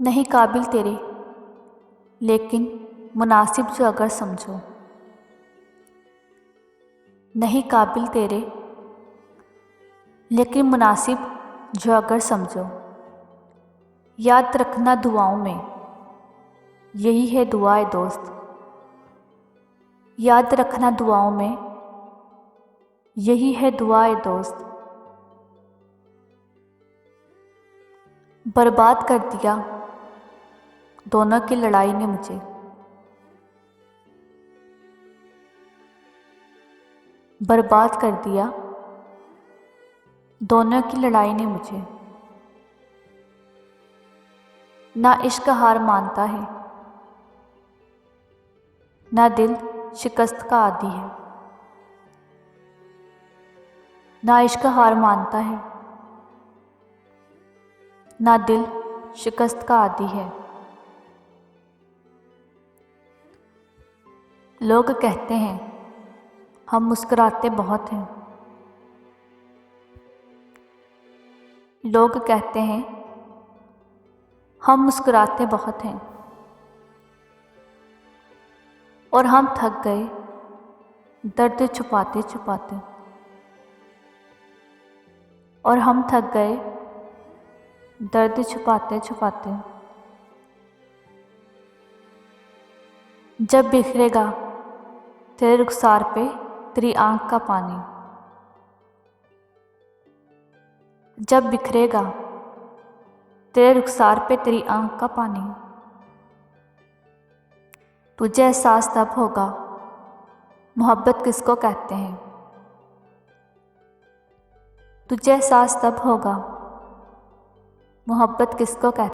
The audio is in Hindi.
नहीं काबिल तेरे, लेकिन मुनासिब जो अगर समझो। नहीं काबिल तेरे, लेकिन मुनासिब जो अगर समझो। याद रखना दुआओं में, यही है दुआए दोस्त। याद रखना दुआओं में, यही है दुआए दोस्त। बर्बाद कर दिया दोनों की लड़ाई ने मुझे। बर्बाद कर दिया दोनों की लड़ाई ने मुझे। ना इश्क हार मानता है, ना दिल शिकस्त का आदी है। ना इश्क हार मानता है, ना दिल शिकस्त का आदी है। लोग कहते हैं हम मुस्कुराते बहुत हैं। लोग कहते हैं हम मुस्कुराते बहुत हैं, और हम थक गए दर्द छुपाते छुपाते। और हम थक गए दर्द छुपाते छुपाते। जब बिखरेगा तेरे रुखसार पे तेरी आँख का पानी। जब बिखरेगा तेरे रुखसार पे तेरी आँख का पानी। तुझे एहसास तब होगा मोहब्बत किसको कहते हैं। तुझे एहसास तब होगा मोहब्बत किसको कहते हैं।